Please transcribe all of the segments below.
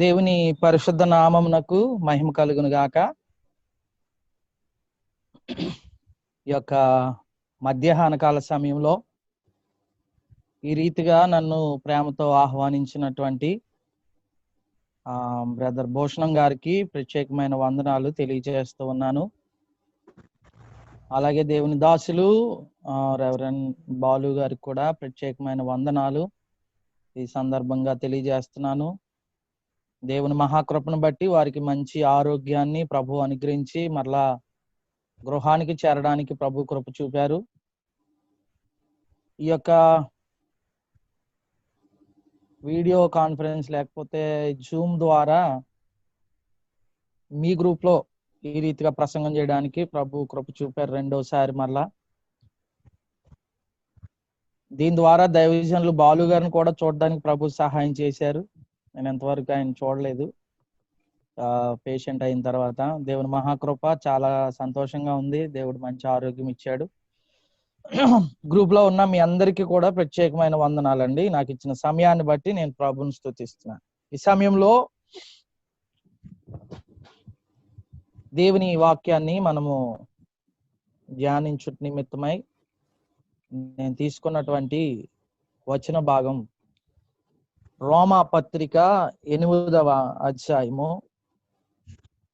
దేవుని పరిశుద్ధ నామమునకు మహిమ కలుగును గాక. ఈ యొక్క మధ్యాహ్న కాల సమయంలో ఈ రీతిగా నన్ను ప్రేమతో ఆహ్వానించినటువంటి బ్రదర్ భూషణం గారికి ప్రత్యేకమైన వందనాలు తెలియజేస్తూ ఉన్నాను. అలాగే దేవుని దాసులు రెవరెండ్ బాలు గారికి కూడా ప్రత్యేకమైన వందనాలు ఈ సందర్భంగా తెలియజేస్తున్నాను. దేవుని మహాకృపను బట్టి వారికి మంచి ఆరోగ్యాన్ని ప్రభు అనుగ్రహించి మరలా గృహానికి చేరడానికి ప్రభు కృప చూపారు. ఈ యొక్క వీడియో కాన్ఫరెన్స్ లేకపోతే జూమ్ ద్వారా మీ గ్రూప్ లో ఈ రీతిగా ప్రసంగం చేయడానికి ప్రభు కృప చూపారు రెండోసారి. మరలా దీని ద్వారా దైవజనులు బాలు గారిని కూడా చూడడానికి ప్రభు సహాయం చేశారు. నేను ఎంతవరకు ఆయన చూడలేదు, పేషెంట్ అయిన తర్వాత. దేవుని మహాకృప, చాలా సంతోషంగా ఉంది. దేవుడు మంచి ఆరోగ్యం ఇచ్చాడు. గ్రూప్ లో ఉన్న మీ అందరికీ కూడా ప్రత్యేకమైన వందనాలండి. నాకు ఇచ్చిన సమయాన్ని బట్టి నేను ప్రభువుని స్తుతిస్తున్నాను. ఈ సమయంలో దేవుని వాక్యాన్ని మనము ధ్యానించు నిమిత్తమై నేను తీసుకున్నటువంటి వచన భాగం రోమా పత్రిక 8వ అధ్యాయము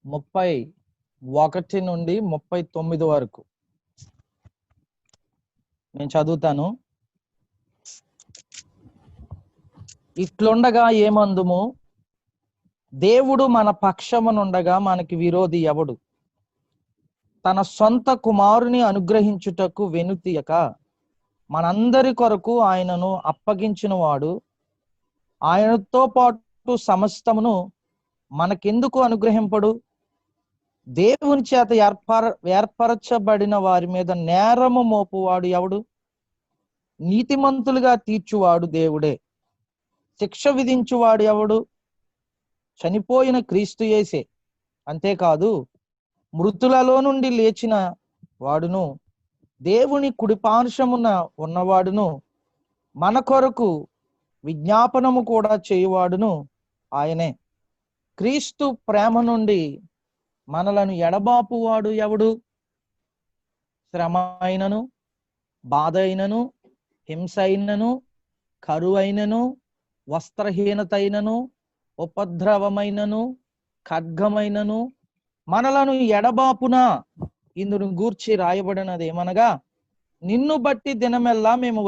31 నుండి 39 వరకు నేను చదువుతాను. ఇట్లుండగా ఏమందుము, దేవుడు మన పక్షమునుండగా మనకి విరోధి ఎవడు? తన సొంత కుమారుని అనుగ్రహించుటకు వెనుతీయక మనందరి కొరకు ఆయనను అప్పగించిన వాడు ఆయనతో పాటు సమస్తమును మనకెందుకు అనుగ్రహింపడు? దేవుని చేత ఏర్పరచబడిన వారి మీద నేరము మోపువాడు ఎవడు? నీతిమంతులుగా తీర్చువాడు దేవుడే. శిక్ష విధించువాడు ఎవడు? చనిపోయిన క్రీస్తు యేసే. అంతేకాదు, మృతులలో నుండి లేచిన వాడును, దేవుని కుడిపార్శ్వమున ఉన్నవాడును, మన కొరకు విజ్ఞాపనము కూడా చేయువాడును ఆయనే. క్రీస్తు ప్రేమ నుండి మనలను ఎడబాపువాడు ఎవడు? శ్రమ అయినను, బాధ అయినను, హింస అయినను, కరువైనను, వస్త్రహీనత అయినను, ఉపద్రవమైనను, ఖడ్గమైనను మనలను ఎడబాపునా ఇందును గూర్చి రాయబడినది ఏమనగా, నిన్ను బట్టి దినమెల్లా మేము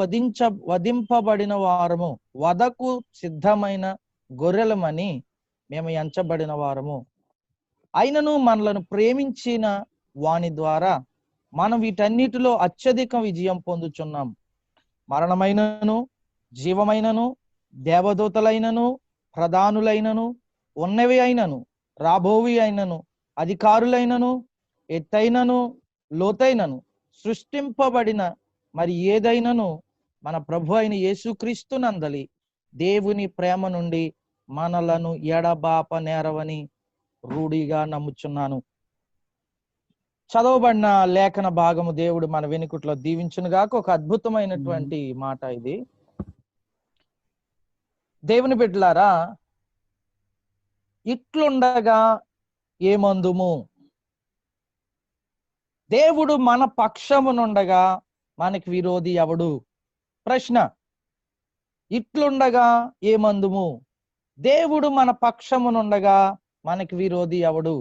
వధింపబడిన వారము, వధకు సిద్ధమైన గొర్రెలమని మేము ఎంచబడిన వారము. అయినను మనలను ప్రేమించిన వాని ద్వారా మనం వీటన్నిటిలో అత్యధిక విజయం పొందుచున్నాం. మరణమైనను, జీవమైనను, దేవదూతలైనను, ప్రధానులైనను, ఉన్నవి అయినను, రాబోవి అయినను, అధికారులైనను, ఎత్తైనను, లోతైనను, సృష్టింపబడిన మరి ఏదైనను మన ప్రభు అయిన యేసుక్రీస్తు నందలి దేవుని ప్రేమ నుండి మనలను ఎడబాప నేరవని రూఢిగా నమ్ముచున్నాను. చదవబడిన లేఖన భాగము దేవుడు మన వెనుకట్లో దీవించునుగాక. ఒక అద్భుతమైనటువంటి మాట ఇది. దేవుని బిడ్డలారా, ఇట్లుండగా ఏమందుము, దేవుడు మన పక్షమునుండగా మనకి విరోధి ఎవడు? ప్రశ్న. ఇట్లుండగా ఏమందుము, దేవుడు మన పక్షమునుండగా మనకి విరోధి ఎవడు?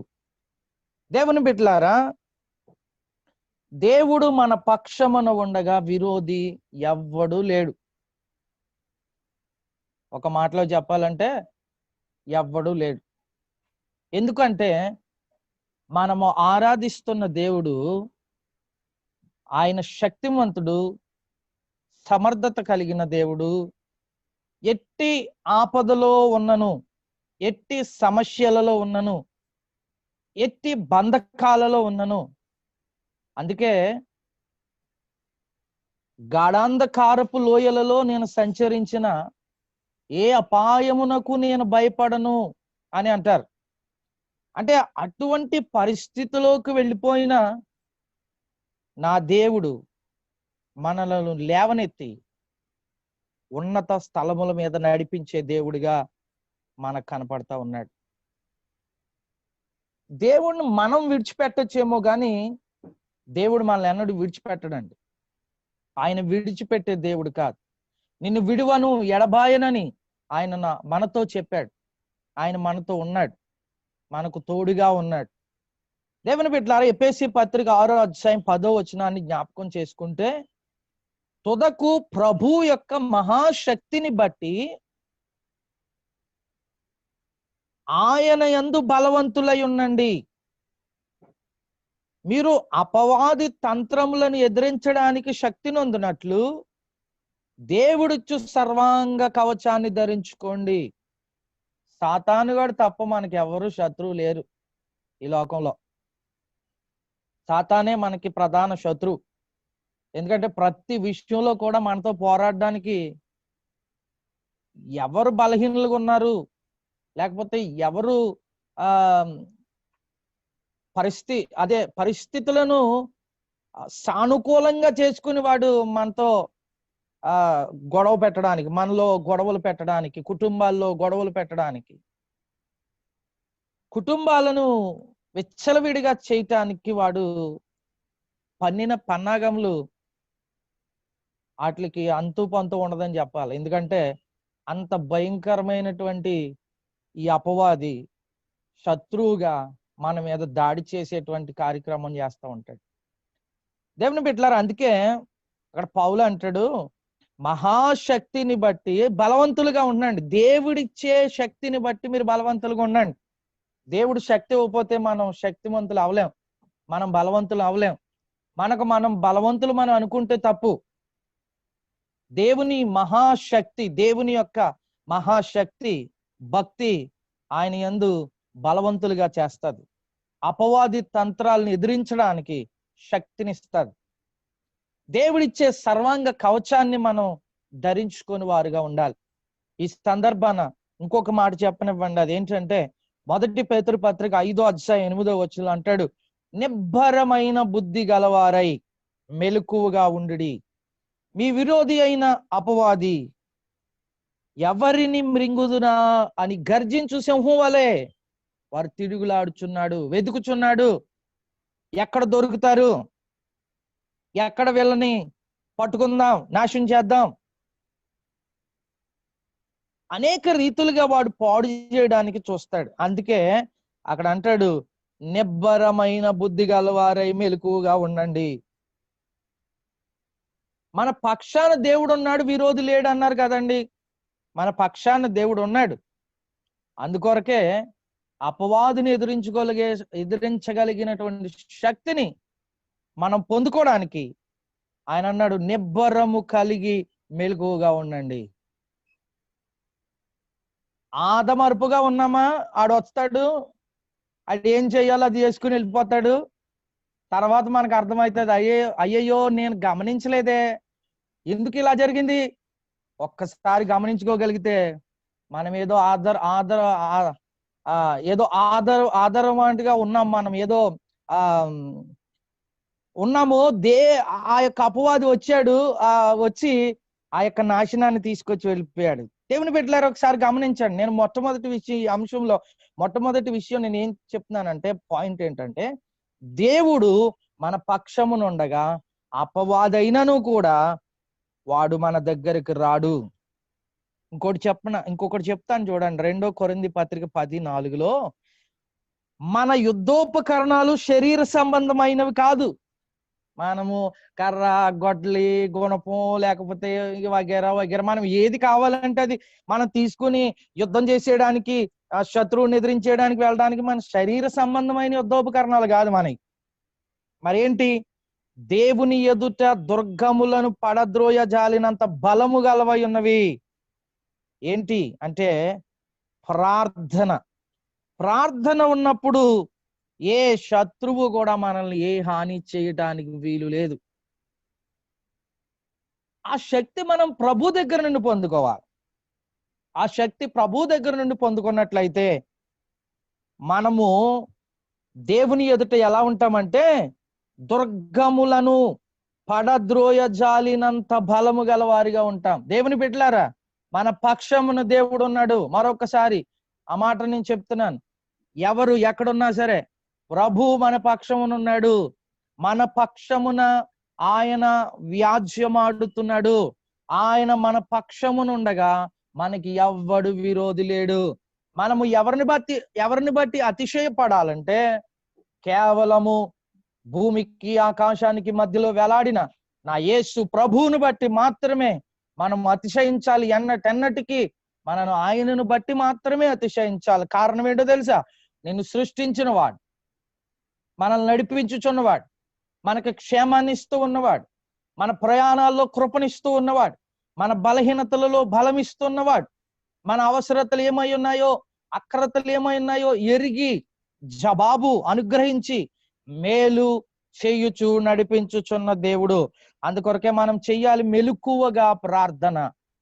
దేవుని బిడ్డలారా, దేవుడు మన పక్షమున ఉండగా విరోధి ఎవ్వడు లేడు. ఒక మాటలో చెప్పాలంటే ఎవ్వడు లేడు. ఎందుకంటే మనము ఆరాధిస్తున్న దేవుడు ఆయన శక్తివంతుడు, సమర్థత కలిగిన దేవుడు. ఎట్టి ఆపదలో ఉన్నను, ఎట్టి సమస్యలలో ఉన్నను, ఎట్టి బంధకాలలో ఉన్నను, అందుకే గాఢాంధకారపు లోయలలో నేను సంచరించిన ఏ అపాయమునకు నేను భయపడను అని అంటారు. అంటే అటువంటి పరిస్థితిలోకి వెళ్ళిపోయిన నా దేవుడు మనలను లేవనెత్తి ఉన్నత స్థలముల మీద నడిపించే దేవుడిగా మనకు కనపడతా ఉన్నాడు. దేవుణ్ణి మనం విడిచిపెట్టొచ్చేమో కానీ దేవుడు మనల్ని ఎన్నడూ విడిచిపెట్టడండి. ఆయన విడిచిపెట్టే దేవుడు కాదు. నిన్ను విడువను ఎడబాయనని ఆయన మనతో చెప్పాడు. ఆయన మనతో ఉన్నాడు, మనకు తోడుగా ఉన్నాడు. దేవుని బిడ్డలారా, ఎఫెసీ పత్రిక 6వ అధ్యాయం 10వ వచనాన్ని జ్ఞాపకం చేసుకుంటే, తుదకు ప్రభు యొక్క మహాశక్తిని బట్టి ఆయన యందు బలవంతులై ఉండండి. మీరు అపవాది తంత్రములను ఎదిరించడానికి శక్తి నొందినట్లు దేవుడిచ్చు సర్వాంగ కవచాన్ని ధరించుకోండి. సాతానుగాడు తప్ప మనకి ఎవరు శత్రువు లేరు ఈ లోకంలో. సాతానే మనకి ప్రధాన శత్రువు. ఎందుకంటే ప్రతి విషయంలో కూడా మనతో పోరాడడానికి ఎవరు బలహీనులుగా ఉన్నారు, లేకపోతే ఎవరు పరిస్థితులను సానుకూలంగా చేసుకుని వాడు మనతో గొడవ పెట్టడానికి, మనలో గొడవలు పెట్టడానికి, కుటుంబాల్లో గొడవలు పెట్టడానికి, కుటుంబాలను విచ్చలవిడిగా చేయటానికి వాడు పన్నిన పన్నాగములు వాటికి అంతు పంతు ఉండదని చెప్పాలి. ఎందుకంటే అంత భయంకరమైనటువంటి ఈ అపవాది శత్రువుగా మన మీద దాడి చేసేటువంటి కార్యక్రమం చేస్తూ ఉంటాడు. దేవుని బిడ్డలారా, అందుకే అక్కడ పౌలు అంటాడు, మహాశక్తిని బట్టి బలవంతులుగా ఉండండి. దేవుడిచ్చే శక్తిని బట్టి మీరు బలవంతులుగా ఉండండి. దేవుడు శక్తి ఇవ్వకపోతే మనం శక్తివంతులు అవలేం, మనం బలవంతులు అవలేం. మనం బలవంతులు మనం అనుకుంటే తప్పు. దేవుని మహాశక్తి, దేవుని యొక్క మహాశక్తి భక్తి ఆయన యందు బలవంతులుగా చేస్తుంది. అపవాది తంత్రాలను ఎదిరించడానికి శక్తినిస్తుంది. దేవుడిచ్చే సర్వాంగ కవచాన్ని మనం ధరించుకొని వారుగా ఉండాలి. ఈ సందర్భాన ఇంకొక మాట చెప్పనివ్వండి. అదేంటంటే 1 పేతురు పత్రిక 5వ అధ్యాయం 8వ వచనంలో అంటాడు, నిబ్బరమైన బుద్ధి గలవారై మెలకువగా ఉండుడి. మీ విరోధి అయిన అపవాది ఎవరిని మృంగుదునా అని గర్జించు సింహం వలె వారు తిరుగులాడుచున్నాడు, వెతుకుచున్నాడు. ఎక్కడ దొరుకుతారు, ఎక్కడ వీళ్ళని పట్టుకుందాం, నాశనం చేద్దాం. అనేక రీతులుగా వాడు పాడు చేయడానికి చూస్తాడు. అందుకే అక్కడ అంటాడు, నిబ్బరమైన బుద్ధి గలవారై మెలకువగా ఉండండి. మన పక్షాన దేవుడు ఉన్నాడు, విరోధి లేడు అన్నారు కదండి. మన పక్షాన దేవుడు ఉన్నాడు. అందుకొరకే అపవాదిని ఎదిరించగలిగినటువంటి శక్తిని మనం పొందుకోవడానికి ఆయన అన్నాడు, నిబ్బరము కలిగి మెలకువగా ఉండండి. ఆదమరుపుగా ఉన్నామా, ఆడొస్తాడు, అది ఏం చెయ్యాలో అది చేసుకుని వెళ్ళిపోతాడు. తర్వాత మనకు అర్థమవుతుంది, అయ్యయ్యో నేను గమనించలేదే, ఎందుకు ఇలా జరిగింది. ఒక్కసారి గమనించుకోగలిగితే మనం ఏదో ఆదరవంటిగా ఉన్నాం, మనం ఏదో ఉన్నాము. ఆ యొక్క అపవాది వచ్చి ఆ యొక్క నాశనాన్ని తీసుకొచ్చి వెళ్ళిపోయాడు. దేవుని బిడ్డలారా, ఒకసారి గమనించండి. నేను మొట్టమొదటి విషయం నేను ఏం చెప్తున్నానంటే, పాయింట్ ఏంటంటే, దేవుడు మన పక్షమునుండగా అపవాదైనను కూడా వాడు మన దగ్గరికి రాడు. ఇంకొకటి చెప్తాను చూడండి. 2 కొరింథీ పత్రిక 10:4లో మన యుద్ధోపకరణాలు శరీర సంబంధమైనవి కాదు. మనము కర్ర, గొడ్లి, గుణపం, లేకపోతే వగేరా మనం ఏది కావాలంటే అది మనం తీసుకుని యుద్ధం చేసేయడానికి, శత్రువుని ఎదిరించేయడానికి వెళ్ళడానికి మన శరీర సంబంధమైన యుద్ధోపకరణాలు కాదు మనకి. మరేంటి? దేవుని ఎదుట దుర్గములను పడద్రోయ జాలినంత బలము గలవై ఉన్నవి. ఏంటి అంటే ప్రార్థన ఉన్నప్పుడు ఏ శత్రువు కూడా మనల్ని ఏ హాని చేయడానికి వీలు లేదు. ఆ శక్తి మనం ప్రభు దగ్గర నుండి పొందుకోవాలి. ఆ శక్తి ప్రభు దగ్గర నుండి పొందుకున్నట్లయితే మనము దేవుని ఎదుట ఎలా ఉంటామంటే, దుర్గములను పడద్రోయ జాలినంత బలము గల వారిగా ఉంటాం. దేవుని బిడ్డలారా, మన పక్షమున దేవుడు ఉన్నాడు. మరొకసారి ఆ మాట నేను చెప్తున్నాను. ఎవరు ఎక్కడున్నా సరే ప్రభు మన పక్షమునున్నాడు. మన పక్షమున ఆయన వ్యాజ్యమాడుతున్నాడు. ఆయన మన పక్షమునుండగా మనకి ఎవ్వడు విరోధి లేడు. మనము ఎవరిని బట్టి అతిశయపడాలంటే కేవలము భూమికి ఆకాశానికి మధ్యలో వేలాడిన నా యేసు ప్రభువును బట్టి మాత్రమే మనం అతిశయించాలి. ఎన్నటికీ మనను ఆయనను బట్టి మాత్రమే అతిశయించాలి. కారణం ఏంటో తెలుసా? నిన్ను సృష్టించిన వాడు, మనల్ని నడిపించుచున్నవాడు, మనకి క్షేమాన్ని ఇస్తూ ఉన్నవాడు, మన ప్రయాణాల్లో కృపనిస్తూ ఉన్నవాడు, మన బలహీనతలలో బలం ఇస్తున్నవాడు, మన అవసరతలు ఏమై ఉన్నాయో అక్రతలు ఏమై ఉన్నాయో ఎరిగి జవాబు అనుగ్రహించి మేలు చేయుచు నడిపించుచున్న దేవుడు. అందుకొరకే మనం చెయ్యాలి మెలకువగా ప్రార్థన.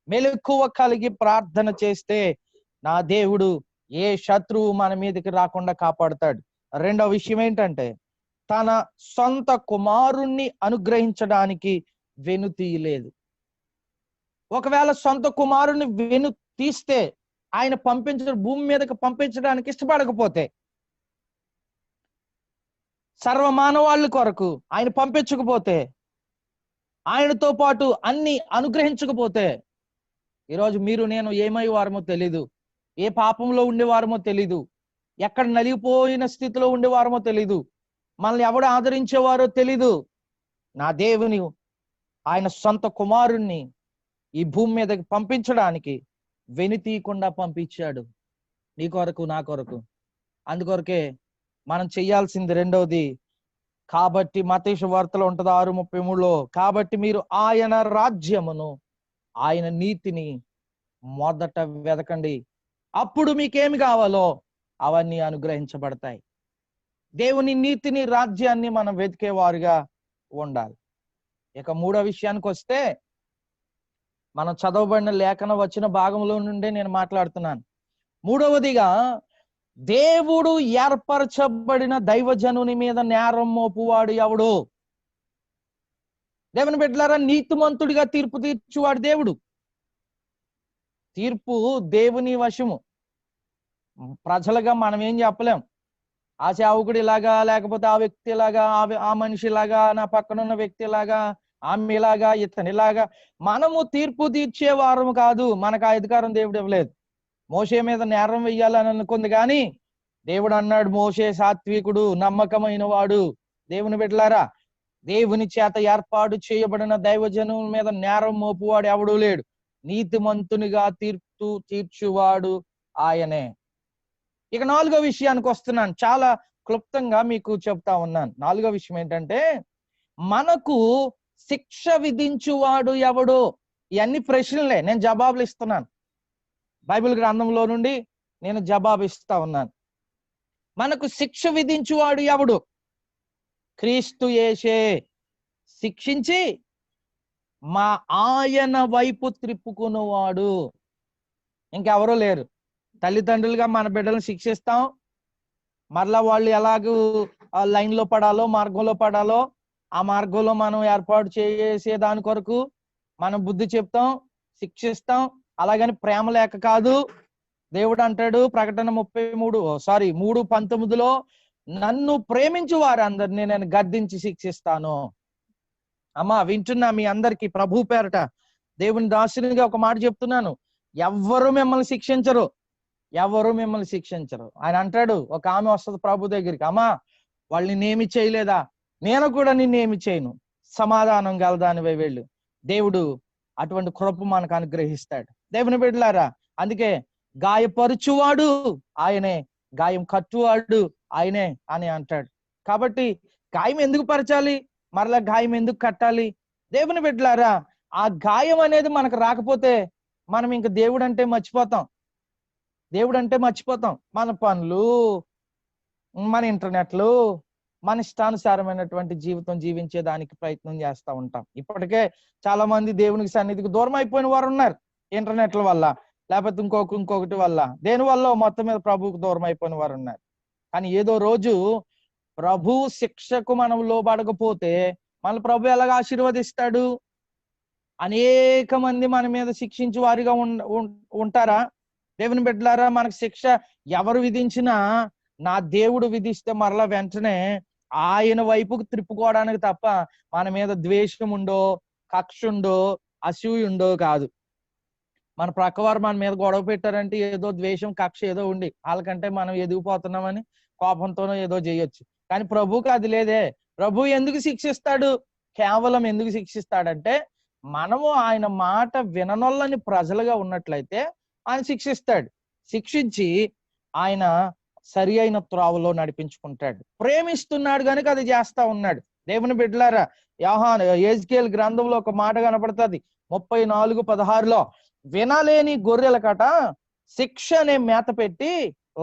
మెలకువ కలిగి ప్రార్థన చేస్తే నా దేవుడు ఏ శత్రువు మన మీదకి రాకుండా కాపాడుతాడు. రెండవ విషయం ఏంటంటే తన సొంత కుమారుణ్ణి అనుగ్రహించడానికి వెనుతీయలేదు. ఒకవేళ సొంత కుమారుణ్ణి వెను తీస్తే ఆయన భూమి మీదకి పంపించడానికి ఇష్టపడకపోతే, సర్వమానవాళ్ళ కొరకు ఆయన పంపించకపోతే, ఆయనతో పాటు అన్ని అనుగ్రహించకపోతే ఈరోజు మీరు నేను ఏమయ్యేవారమో తెలీదు, ఏ పాపంలో ఉండేవారమో తెలీదు, ఎక్కడ నలిగిపోయిన స్థితిలో ఉండేవారమో తెలీదు, మనల్ని ఎవడు ఆదరించేవారో తెలీదు. నా దేవుని ఆయన సొంత కుమారుణ్ణి ఈ భూమి మీదకి పంపించడానికి వెనుతీయకుండా పంపించాడు, నీ కొరకు నా కొరకు. అందుకొరకే మనం చెయ్యాల్సింది రెండవది. కాబట్టి మత్తయి సువార్తలో ఉంటది 6:33లో, కాబట్టి మీరు ఆయన రాజ్యమును ఆయన నీతిని మొదట వెదకండి, అప్పుడు మీకేమి కావాలో అవన్నీ అనుగ్రహించబడతాయి. దేవుని నీతిని రాజ్యాన్ని మనం వెతికేవారుగా ఉండాలి. ఇక మూడో విషయానికి వస్తే, మనం చదవబడిన లేఖన వచ్చిన భాగంలో నుండే నేను మాట్లాడుతున్నాను. మూడవదిగా దేవుడు ఏర్పరచబడిన దైవజనుని మీద నేరం మోపువాడు ఎవడు? దేవుని బిడ్డలారా, నీతిమంతుడిగా తీర్పు తీర్చువాడు దేవుడు. తీర్పు దేవుని వశము. ప్రజలుగా మనం ఏం చెప్పలేం. ఆ సేవకుడి లాగా, లేకపోతే ఆ వ్యక్తి లాగా, ఆ మనిషి లాగా, నా పక్కనున్న వ్యక్తి లాగా, ఆమెలాగా, ఇతనిలాగా మనము తీర్పు తీర్చే వారము కాదు. మనకు ఆ అధికారం దేవుడు ఇవ్వలేదు. మోషే మీద నేరం వెయ్యాలని అనుకుంది, కానీ దేవుడు అన్నాడు, మోషే సాత్వికుడు, నమ్మకమైన వాడు. దేవుని బిడ్డలారా, దేవుని చేత ఏర్పాటు చేయబడిన దైవజనుల మీద నేరం మోపువాడు ఎవడూ లేడు. నీతిమంతునిగా తీర్చువాడు ఆయనే. ఇక నాలుగో విషయానికి వస్తున్నాను. చాలా క్లుప్తంగా మీకు చెప్తా ఉన్నాను. నాలుగో విషయం ఏంటంటే, మనకు శిక్ష విధించువాడు ఎవడు? ఇవన్నీ ప్రశ్నలే, నేను జవాబులు ఇస్తున్నాను. బైబిల్ గ్రంథంలో నుండి నేను జవాబు ఇస్తా ఉన్నాను. మనకు శిక్ష విధించువాడు ఎవడు? క్రీస్తు యేసే శిక్షించి మా ఆయన వైపు త్రిప్పుకునేవాడు. ఇంకెవరూ లేరు. తల్లిదండ్రులుగా మన బిడ్డలను శిక్షిస్తాం, మరలా వాళ్ళు ఎలాగూ లైన్లో పడాలో, మార్గంలో పడాలో ఆ మార్గంలో మనం ఏర్పాటు చేసే దాని కొరకు మనం బుద్ధి చెప్తాం, శిక్షిస్తాం. అలాగని ప్రేమ లేక కాదు. దేవుడు అంటాడు ప్రకటన 3:19లో, నన్ను ప్రేమించు వారందరినీ నేను గద్దించి శిక్షిస్తాను. అమ్మా, వింటున్నా మీ అందరికీ ప్రభు పేరట దేవుని దాసునిగా ఒక మాట చెప్తున్నాను. ఎవ్వరు మిమ్మల్ని శిక్షించరు, ఎవరు మిమ్మల్ని శిక్షించరు. ఆయన అంటాడు, ఒక ఆమె వస్తుంది ప్రభు దగ్గరికి, అమ్మా వాళ్ళు నిన్నేమి చేయలేదా? నేను కూడా నిన్నేమి చేయను, సమాధానం గలదానివై వెళ్ళు. దేవుడు అటువంటి కృప మనకు అనుగ్రహిస్తాడు. దేవుని బిడ్డలారా, అందుకే గాయపరుచువాడు ఆయనే, గాయం కట్టువాడు ఆయనే అని అంటాడు. కాబట్టి గాయం ఎందుకు పరచాలి, మరలా గాయం ఎందుకు కట్టాలి? దేవుని బిడ్డలారా, ఆ గాయం అనేది మనకు రాకపోతే మనం ఇంక దేవుడు అంటే మర్చిపోతాం. మన పనులు, మన ఇంటర్నెట్లు, మన ఇష్టానుసారమైనటువంటి జీవితం జీవించేదానికి ప్రయత్నం చేస్తూ ఉంటాం. ఇప్పటికే చాలా మంది దేవునికి సన్నిధికి దూరం అయిపోయిన వారు ఉన్నారు. ఇంటర్నెట్ల వల్ల, లేకపోతే ఇంకొకటి వల్ల, దేని వల్ల మొత్తం మీద ప్రభువుకు దూరం అయిపోయిన వారు ఉన్నారు. కానీ ఏదో రోజు ప్రభు శిక్షకు మనం లోబడకపోతే మన ప్రభు ఎలాగ ఆశీర్వదిస్తాడు? అనేక మంది మన మీద శిక్షించే వారిగా ఉంటారా? దేవుని బిడ్డలారా, మనకు శిక్ష ఎవరు విధించినా నా దేవుడు విధిస్తే మరలా వెంటనే ఆయన వైపుకు త్రిప్పుకోవడానికి తప్ప మన మీద ద్వేషం ఉండో, కక్ష ఉండో, అసూయ ఉండో కాదు. మన ప్రక్కవారు మన మీద గొడవ పెట్టారంటే ఏదో ద్వేషం, కక్ష ఏదో ఉండి వాళ్ళకంటే మనం ఎదిగిపోతున్నామని కోపంతోనో ఏదో చేయొచ్చు. కానీ ప్రభువుకి అది లేదే. ప్రభు ఎందుకు శిక్షిస్తాడు? కేవలం ఎందుకు శిక్షిస్తాడంటే మనము ఆయన మాట విననొల్లని ప్రజలుగా ఉన్నట్లయితే ఆయన శిక్షిస్తాడు. శిక్షించి ఆయన సరి అయిన త్రోవలో నడిపించుకుంటాడు. ప్రేమిస్తున్నాడు కనుక అది చేస్తా ఉన్నాడు. దేవుని బిడ్డలారా, యెహెజ్కేలు గ్రంథంలో ఒక మాట కనపడుతుంది 34:16 వినలేని గొర్రెల కట శిక్ష అనే మేత పెట్టి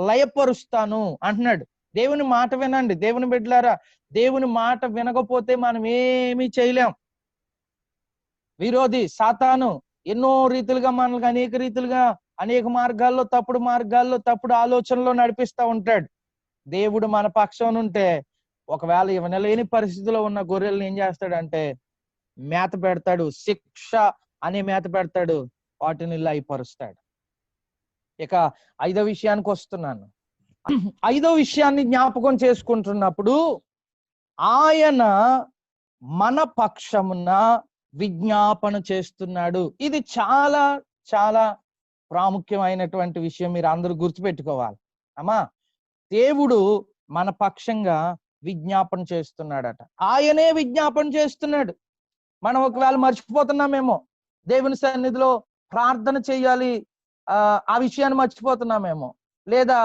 లయపరుస్తాను అంటున్నాడు. దేవుని మాట వినండి దేవుని బిడ్డలారా. దేవుని మాట వినకపోతే మనం ఏమీ చేయలేం. విరోధి సాతాను ఎన్నో రీతిలుగా మనల్ని అనేక రీతిలుగా, అనేక మార్గాల్లో, తప్పుడు మార్గాల్లో, తప్పుడు ఆలోచనలో నడిపిస్తా ఉంటాడు. దేవుడు మన పక్షం ఉంటే ఒకవేళ వినలేని పరిస్థితిలో ఉన్న గొర్రెలను ఏం చేస్తాడంటే మేత పెడతాడు. శిక్ష అనే మేత పెడతాడు, వాటిని లయపరుస్తాడు. ఇక 5వ విషయానికి వస్తున్నాను. 5వ విషయాన్ని జ్ఞాపకం చేసుకుంటున్నప్పుడు ఆయన మన పక్షమున విజ్ఞాపన చేస్తున్నాడు. ఇది చాలా చాలా ప్రాముఖ్యమైనటువంటి విషయం, మీరు అందరూ గుర్తుపెట్టుకోవాలి. అమ్మా, దేవుడు మన పక్షంగా విజ్ఞాపన చేస్తున్నాడట. ఆయనే విజ్ఞాపన చేస్తున్నాడు. మనం ఒకవేళ మర్చిపోతున్నామేమో, దేవుని సన్నిధిలో ప్రార్థన చేయాలి, ఆ విషయాన్ని మర్చిపోతున్నామేమో, లేదా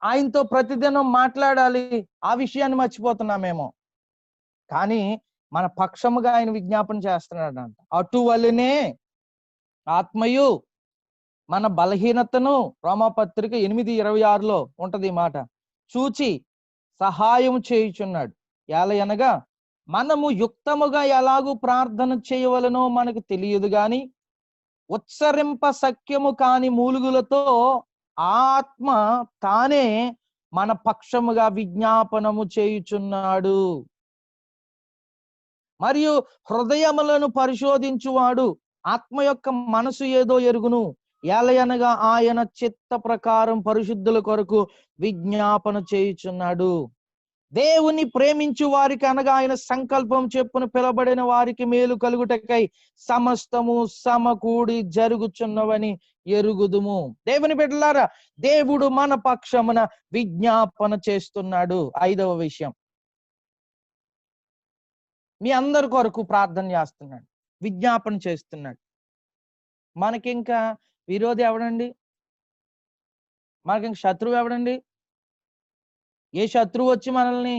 ఆయనతో ప్రతిదినం మాట్లాడాలి, ఆ విషయాన్ని మర్చిపోతున్నామేమో. కానీ మన పక్షముగా ఆయన విజ్ఞాపన చేస్తున్నాడంట. అటువలనే ఆత్మయు మన బలహీనతను, రోమాపత్రిక 8:26 ఉంటది ఈ మాట, చూచి సహాయం చేయుచున్నాడు. ఎలయనగా మనము యుక్తముగా ఎలాగూ ప్రార్థన చేయవలనో మనకు తెలియదు గాని ఉచ్చరింప సఖ్యము కాని మూలుగులతో ఆత్మ తానే మన పక్షముగా విజ్ఞాపనము చేయుచున్నాడు. మరియు హృదయములను పరిశోధించువాడు ఆత్మ యొక్క మనసు ఏదో ఎరుగును. ఎలయనగా ఆయన చిత్త ప్రకారం పరిశుద్ధుల కొరకు విజ్ఞాపన చేయుచున్నాడు. దేవుని ప్రేమించు వారికి అనగా ఆయన సంకల్పం చెప్పున పిలబడిన వారికి మేలు కలుగుటకై సమస్తము సమకూడి జరుగుచున్నవని ఎరుగుదుము. దేవుని బిడ్డలారా, దేవుడు మన పక్షమున విజ్ఞాపన చేస్తున్నాడు. 5వ విషయం, మీ అందరి కొరకు ప్రార్థన చేస్తున్నాడు, విజ్ఞాపన చేస్తున్నాడు. మనకింకా విరోధి ఎవడండి? మనకింక శత్రువు ఎవడండి? ఏ శత్రువు వచ్చి మనల్ని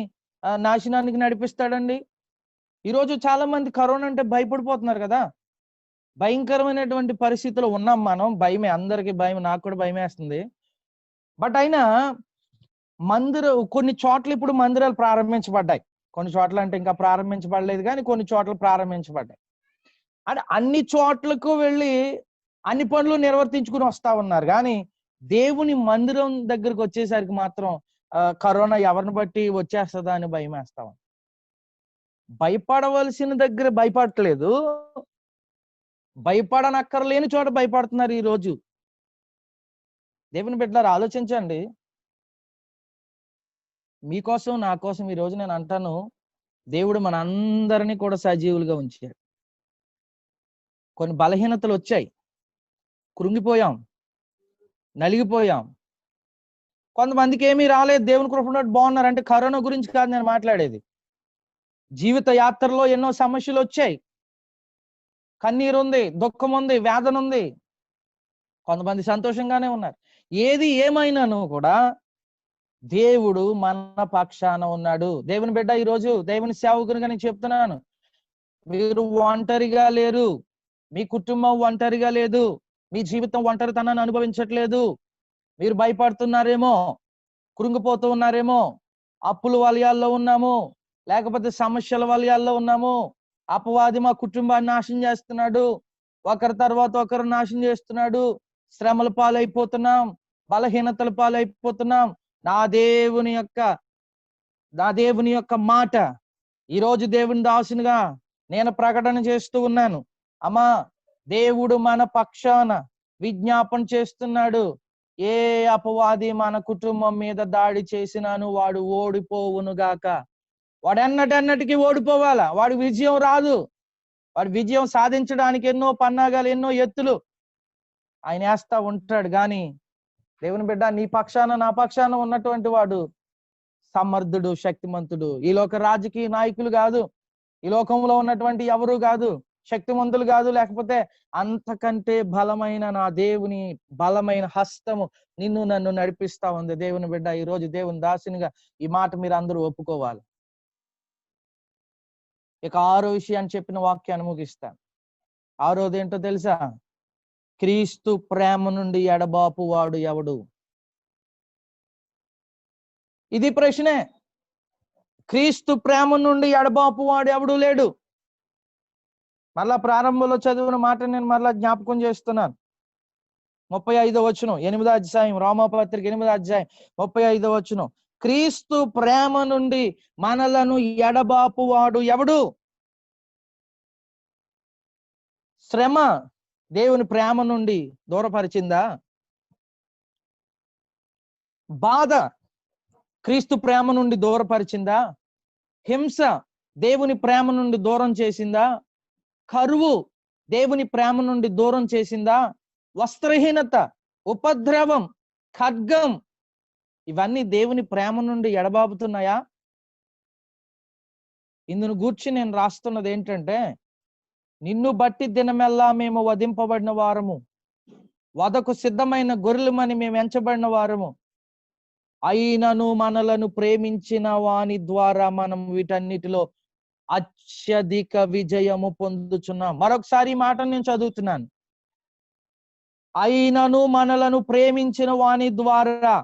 నాశనానికి నడిపిస్తాడండి? ఈరోజు చాలా మంది కరోనా అంటే భయపడిపోతున్నారు కదా. భయంకరమైనటువంటి పరిస్థితుల్లో ఉన్నాం మనం. భయమే, అందరికి భయం, నాకు కూడా భయం వేస్తుంది. బట్ అయినా కొన్ని చోట్ల ఇప్పుడు మందిరాలు ప్రారంభించబడ్డాయి. కొన్ని చోట్ల అంటే ఇంకా ప్రారంభించబడలేదు, కానీ కొన్ని చోట్ల ప్రారంభించబడ్డాయి. అంటే అన్ని చోట్లకు వెళ్ళి అన్ని పనులు నిర్వర్తించుకుని వస్తా ఉన్నారు. కానీ దేవుని మందిరం దగ్గరకు వచ్చేసరికి మాత్రం కరోనా ఎవరిని బట్టి వచ్చేస్తుందా అని భయం వేస్తా ఉంది. భయపడవలసిన దగ్గర భయపడట్లేదు, భయపడనక్కర్లేని చోట భయపడుతున్నారు ఈ రోజు. దేవుని బిడ్డలారా, ఆలోచించండి. మీకోసం, నా కోసం ఈ రోజు నేను అంటాను, దేవుడు మన అందరినీ కూడా సజీవులుగా ఉంచాడు. కొన్ని బలహీనతలు వచ్చాయి, కృంగిపోయాం, నలిగిపోయాం. కొంతమందికి ఏమీ రాలేదు, దేవుని కృప బాగున్నారు. అంటే కరోనా గురించి కాదు నేను మాట్లాడేది. జీవిత యాత్రలో ఎన్నో సమస్యలు వచ్చాయి, కన్నీరు ఉంది, దుఃఖం ఉంది, వేదన ఉంది. కొంతమంది సంతోషంగానే ఉన్నారు. ఏది ఏమైనాను కూడా దేవుడు మన పక్షాన ఉన్నాడు. దేవుని బిడ్డ, ఈరోజు దేవుని సేవకునిగా నేను చెప్తున్నాను, మీరు ఒంటరిగా లేరు, మీ కుటుంబం ఒంటరిగా లేదు, మీ జీవితం ఒంటరితనాన్ని అనుభవించట్లేదు. మీరు భయపడుతున్నారేమో, కృంగిపోతూ ఉన్నారేమో, అప్పుల వలయాల్లో ఉన్నాము, లేకపోతే సమస్యల వలయాల్లో ఉన్నాము, అపవాది మా కుటుంబాన్ని నాశనం చేస్తున్నాడు, ఒకరి తర్వాత ఒకరు నాశనం చేస్తున్నాడు, శ్రమల పాలైపోతున్నాం, బలహీనతల పాలైపోతున్నాం. నా దేవుని యొక్క మాట ఈరోజు దేవుని దాసునిగా నేను ప్రకటన చేస్తూ ఉన్నాను. అమ్మా, దేవుడు మన పక్షాన విజ్ఞాపన చేస్తున్నాడు. ఏ అపవాది మన కుటుంబం మీద దాడి చేసినాను వాడు ఓడిపోవును గాక. వాడు ఎన్నటికి ఓడిపోవాలా. వాడు విజయం రాదు. వాడు విజయం సాధించడానికి ఎన్నో పన్నాగాలు, ఎన్నో ఎత్తులు ఆయన వేస్తా ఉంటాడు. కానీ దేవుని బిడ్డ, నీ పక్షాన నా పక్షాన ఉన్నటువంటి వాడు సమర్థుడు, శక్తిమంతుడు. ఈ లోక రాజకీయ నాయకులు కాదు, ఈ లోకంలో ఉన్నటువంటి ఎవరు కాదు, శక్తిమంతులు కాదు, లేకపోతే అంతకంటే బలమైన నా దేవుని బలమైన హస్తము నిన్ను నన్ను నడిపిస్తా ఉంది. దేవుని బిడ్డ, ఈ రోజు దేవుని దాసునిగా ఈ మాట మీరు అందరూ ఒప్పుకోవాలి. ఇక 6వ విషయాన్ని చెప్పిన వాక్యాన్ని ముగిస్తాను. 6వది ఏంటో తెలుసా? క్రీస్తు ప్రేమ నుండి ఎడబాపు వాడు ఎవడు? ఇది ప్రశ్నే. క్రీస్తు ప్రేమ నుండి ఎడబాపు వాడు ఎవడు లేడు. మళ్ళా ప్రారంభంలో చదివిన మాట నేను మళ్ళా జ్ఞాపకం చేస్తున్నాను. 35వ వచనం, 8వ అధ్యాయం, రోమాపత్రిక 8వ అధ్యాయం 35వ వచనం. క్రీస్తు ప్రేమ నుండి మనలను ఎడబాపు వాడు ఎవడు? శ్రమ దేవుని ప్రేమ నుండి దూరపరిచిందా? బాధ క్రీస్తు ప్రేమ నుండి దూరపరిచిందా? హింస దేవుని ప్రేమ నుండి దూరం చేసిందా? కరువు దేవుని ప్రేమ నుండి దూరం చేసిందా? వస్త్రహీనత, ఉపద్రవం, ఖడ్గం ఇవన్నీ దేవుని ప్రేమ నుండి ఎడబాపుతున్నాయా? ఇందును గూర్చి నేను రాస్తున్నది ఏంటంటే, నిన్ను బట్టి దినమెల్లా మేము వధింపబడిన వారము, వధకు సిద్ధమైన గొర్రెలమని మేము ఎంచబడిన వారము, అయినను మనలను ప్రేమించిన వాని ద్వారా మనం వీటన్నిటిలో అత్యధిక విజయము పొందుచున్నాం. మరొకసారి ఈ మాట నేను చదువుతున్నాను. అయినను మనలను ప్రేమించిన వాని ద్వారా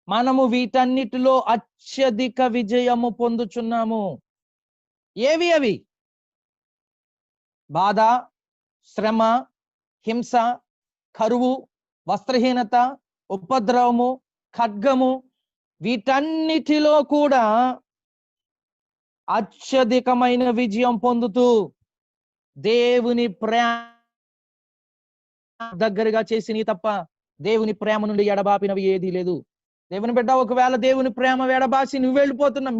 మనము వీటన్నిటిలో అత్యధిక విజయము పొందుచున్నాము. ఏవి అవి? బాధ, శ్రమ, హింస, కరువు, వస్త్రహీనత, ఉపద్రవము, ఖడ్గము, వీటన్నిటిలో కూడా అత్యధికమైన విజయం పొందుతూ దేవుని ప్రేమ దగ్గరగా చేసినవి తప్ప దేవుని ప్రేమ నుండి ఎడబాపినవి ఏదీ లేదు. దేవుని బిడ్డ, ఒకవేళ దేవుని ప్రేమ ఎడబాసి నువ్వు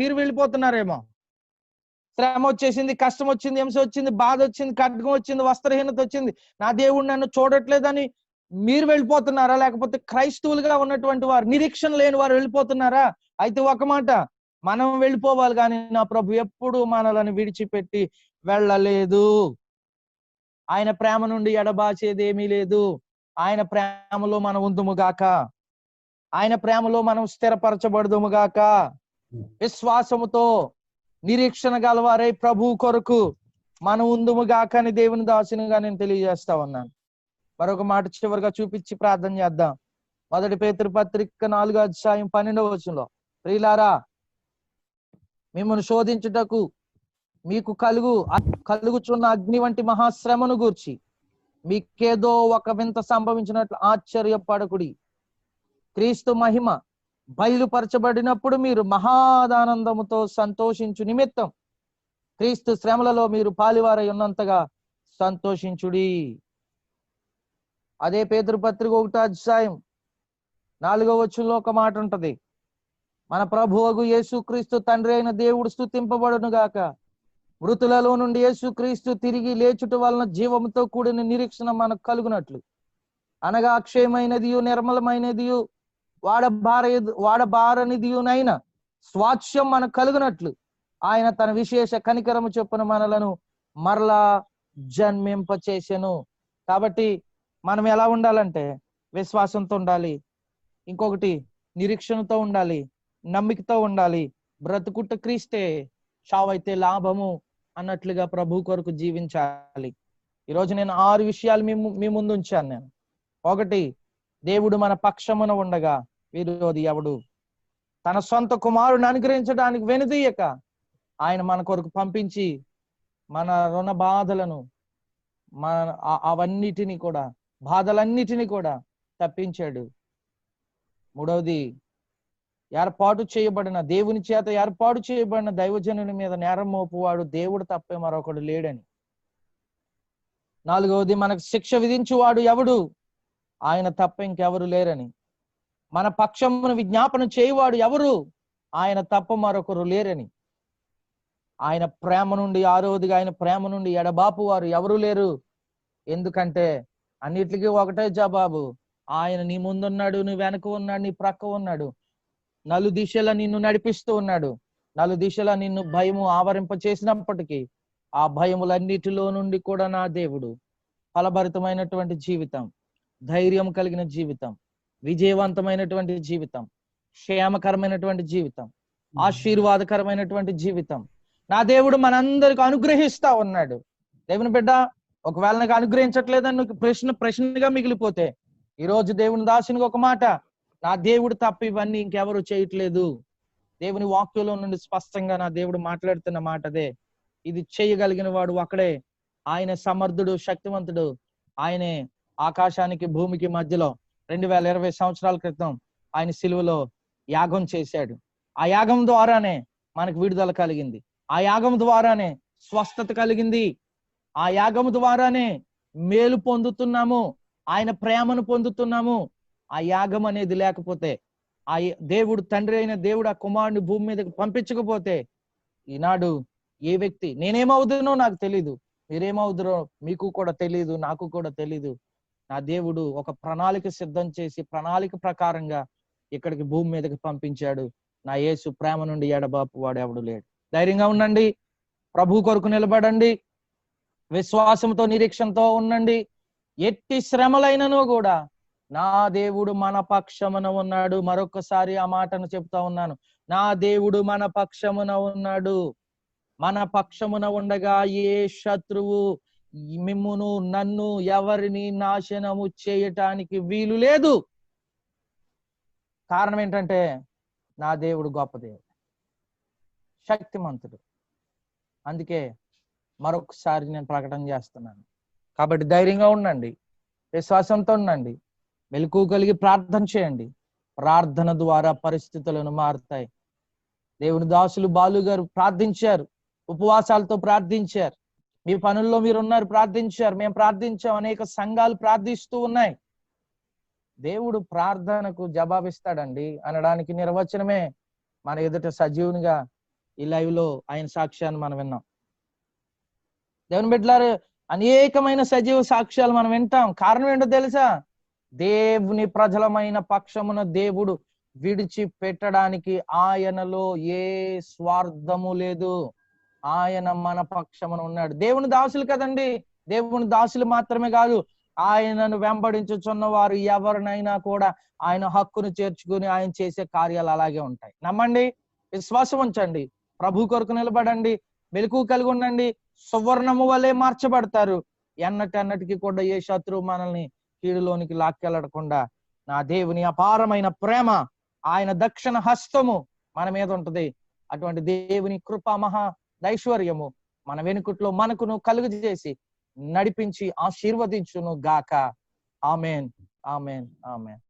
మీరు వెళ్ళిపోతున్నారేమో. శ్రమ వచ్చేసింది, కష్టం వచ్చింది, హింస వచ్చింది, బాధ వచ్చింది, ఖడ్గం వచ్చింది, వస్త్రహీనత వచ్చింది, నా దేవుడు నన్ను చూడట్లేదని మీరు వెళ్ళిపోతున్నారా? లేకపోతే క్రైస్తవులుగా ఉన్నటువంటి వారు, నిరీక్షణ లేని వారు వెళ్ళిపోతున్నారా? అయితే ఒక మాట, మనం వెళ్ళిపోవాలి, కానీ నా ప్రభు ఎప్పుడు మనలను విడిచిపెట్టి వెళ్ళలేదు. ఆయన ప్రేమ నుండి ఎడబాచేది ఏమీ లేదు. ఆయన ప్రేమలో మనం ఉందుముగాక, ఆయన ప్రేమలో మనం స్థిరపరచబడదుముగాక. విశ్వాసముతో నిరీక్షణ గలవారై ప్రభు కొరకు మనం ఉందుముగాక అని దేవుని దాసునిగా నేను తెలియజేస్తా ఉన్నాను. మరొక మాట చివరిగా చూపించి ప్రార్థన చేద్దాం. 1 పేతురు పత్రిక 4వ అధ్యాయం 12వ వచనంలో, ప్రియులారా, మిమ్మల్ని శోధించుటకు మీకు కలుగుచున్న అగ్ని వంటి మహాశ్రమను గూర్చి మీకేదో ఒక వింత సంభవించినట్లు ఆశ్చర్యపడకుడి. క్రీస్తు మహిమ బయలుపరచబడినప్పుడు మీరు మహాదానందముతో సంతోషించు నిమిత్తం క్రీస్తు శ్రమలలో మీరు పాలివారై ఉన్నంతగా సంతోషించుడి. అదే పేతురు పత్రిక 1వ అధ్యాయం 4వ వచనంలో ఒక మాట ఉంటది. మన ప్రభువగు యేసుక్రీస్తు తండ్రి అయిన దేవుడు స్తుతింపబడును గాక. మృతులలో నుండి యేసుక్రీస్తు తిరిగి లేచుట వలన జీవముతో కూడిన నిరీక్షణ మనకు కలుగునట్లు, అనగా అక్షయమైనదియు నిర్మలమైనదియు వాడబారనిదియునైన స్వాచ్ఛ్యం మనకు కలుగునట్లు ఆయన తన విశేష కనికరము చొప్పున మనలను మరలా జన్మింపచేసెను. కాబట్టి మనం ఎలా ఉండాలంటే విశ్వాసంతో ఉండాలి, ఇంకొకటి నిరీక్షణతో ఉండాలి, నమ్మికతో ఉండాలి. బ్రతుకుట క్రీస్తే, చావైతే లాభము అన్నట్లుగా ప్రభు కొరకు జీవించాలి. ఈరోజు నేను 6 విషయాలు మీ ముందు ఉంచాను నేను. 1, దేవుడు మన పక్షమున ఉండగా విరోధి ఎవడు? తన సొంత కుమారుని అనుగ్రహించడానికి వెనుదీయక ఆయన మన కొరకు పంపించి మన రుణ బాధలను, అవన్నిటిని కూడా, బాధలన్నిటినీ కూడా తప్పించాడు. 3వది, ఏర్పాటు చేయబడిన, దేవుని చేత ఏర్పాటు చేయబడిన దైవజనుని మీద నేరం మోపువాడు దేవుడు తప్పే మరొకడు లేడని. 4వది, మనకు శిక్ష విధించువాడు ఎవడు? ఆయన తప్ప ఇంకెవరు లేరని. మన పక్షమును విజ్ఞాపన చేయవాడు ఎవరు? ఆయన తప్ప మరొకరు లేరని. ఆయన ప్రేమ నుండి ఆరోదిగా ఆయన ప్రేమ నుండి ఎడబాపు వారు ఎవరు లేరు. ఎందుకంటే అన్నిటికీ ఒకటే జవాబు, ఆయన నీ ముందున్నాడు, నీ వెనక ఉన్నాడు, నీ ప్రక్క ఉన్నాడు, నలు దిశలా నిన్ను నడిపిస్తూ ఉన్నాడు. నలు దిశలా నిన్ను భయము ఆవరింప చేసినప్పటికీ ఆ భయములన్నిటిలో నుండి కూడా నా దేవుడు ఫలభరితమైనటువంటి జీవితం, ధైర్యం కలిగిన జీవితం, విజయవంతమైనటువంటి జీవితం, క్షేమకరమైనటువంటి జీవితం, ఆశీర్వాదకరమైనటువంటి జీవితం నా దేవుడు మనందరికి అనుగ్రహిస్తా ఉన్నాడు. దేవుని బిడ్డ, ఒకవేళ నాకు అనుగ్రహించట్లేదని నువ్వు ప్రశ్నగా మిగిలిపోతే ఈ రోజు దేవుని దాసునికి ఒక మాట, నా దేవుడు తప్ప ఇవన్నీ ఇంకెవరు చేయట్లేదు. దేవుని వాక్యంలో నుండి స్పష్టంగా నా దేవుడు మాట్లాడుతున్న మాట అదే. ఇది చేయగలిగిన వాడు అక్కడే. ఆయన సమర్థుడు, శక్తివంతుడు. ఆయనే ఆకాశానికి భూమికి మధ్యలో 2020 సంవత్సరాల క్రితం ఆయన సిలువలో యాగం చేశాడు. ఆ యాగం ద్వారానే మనకు విడుదల కలిగింది. ఆ యాగం ద్వారానే స్వస్థత కలిగింది. ఆ యాగం ద్వారానే మేలు పొందుతున్నాము, ఆయన ప్రేమను పొందుతున్నాము. ఆ యాగం అనేది లేకపోతే, ఆ దేవుడు తండ్రి అయిన దేవుడు ఆ కుమారుని భూమి మీదకి పంపించకపోతే ఈనాడు ఏ వ్యక్తి, నేనేమవుతునో నాకు తెలీదు, మీరేమవుతురో మీకు కూడా తెలీదు, నాకు కూడా తెలీదు. నా దేవుడు ఒక ప్రణాళిక సిద్ధం చేసి ప్రణాళిక ప్రకారంగా ఇక్కడికి భూమి మీదకి పంపించాడు. నా యేసు ప్రేమ నుండి ఎడబాపు వాడు ఎవడు లేడు. ధైర్యంగా ఉండండి, ప్రభు కొరకు నిలబడండి, విశ్వాసంతో నిరీక్షణతో ఉండండి. ఎట్టి శ్రమలైనను కూడా నా దేవుడు మన పక్షమున ఉన్నాడు. మరొకసారి ఆ మాటను చెప్తా ఉన్నాను, నా దేవుడు మన పక్షమున ఉన్నాడు. మన పక్షమున ఉండగా ఏ శత్రువు మిమ్మును నన్ను ఎవరిని నాశనము చేయటానికి వీలు లేదు. కారణం ఏంటంటే నా దేవుడు గొప్ప దేవుడు, శక్తిమంతుడు. అందుకే మరొకసారి నేను ప్రకటన చేస్తున్నాను. కాబట్టి ధైర్యంగా ఉండండి, విశ్వాసంతో ఉండండి, మెలకువ కలిగి ప్రార్థన చేయండి. ప్రార్థన ద్వారా పరిస్థితులను మారుతాయి. దేవుని దాసులు బాలు గారు ప్రార్థించారు, ఉపవాసాలతో ప్రార్థించారు. మీ పనుల్లో మీరు ఉన్నారు, ప్రార్థించారు, మేము ప్రార్థించాం, అనేక సంఘాలు ప్రార్థిస్తూ ఉన్నాయి. దేవుడు ప్రార్థనకు జవాబిస్తాడండి అనడానికి నిర్వచనమే మన ఎదుట సజీవునిగా ఈ లైవ్ లో ఆయన సాక్ష్యాన్ని మనం విన్నాం. దేవుని బిడ్డలారు, అనేకమైన సజీవ సాక్ష్యాలు మనం వింటాం. కారణం ఏంటో తెలుసా? దేవుని ప్రజలమైన పక్షమున దేవుడు విడిచి పెట్టడానికి ఆయనలో ఏ స్వార్థము లేదు. ఆయన మన పక్షమున ఉన్నాడు. దేవుని దాసులు కదండి, దేవుని దాసులు మాత్రమే కాదు, ఆయనను వెంబడించుచున్న వారు ఎవరినైనా కూడా ఆయన హక్కును చేర్చుకుని ఆయన చేసే కార్యాలు అలాగే ఉంటాయి. నమ్మండి, విశ్వాసం ఉంచండి, ప్రభు కొరకు నిలబడండి, మెలకువ కలిగి ఉండండి. సువర్ణము వలె మార్చబడతారు. ఎన్నటన్నటికి కూడా ఏ శత్రువు మనల్ని కీడులోనికి లాక్కెళ్ళకుండా నా దేవుని అపారమైన ప్రేమ, ఆయన దక్షిణ హస్తము మన మీద ఉంటది. అటువంటి దేవుని కృప మహా ఐశ్వర్యము మన వెనుకట్లో మనకును కలుగు చేసి నడిపించి ఆశీర్వదించును గాక. Amen, amen, amen.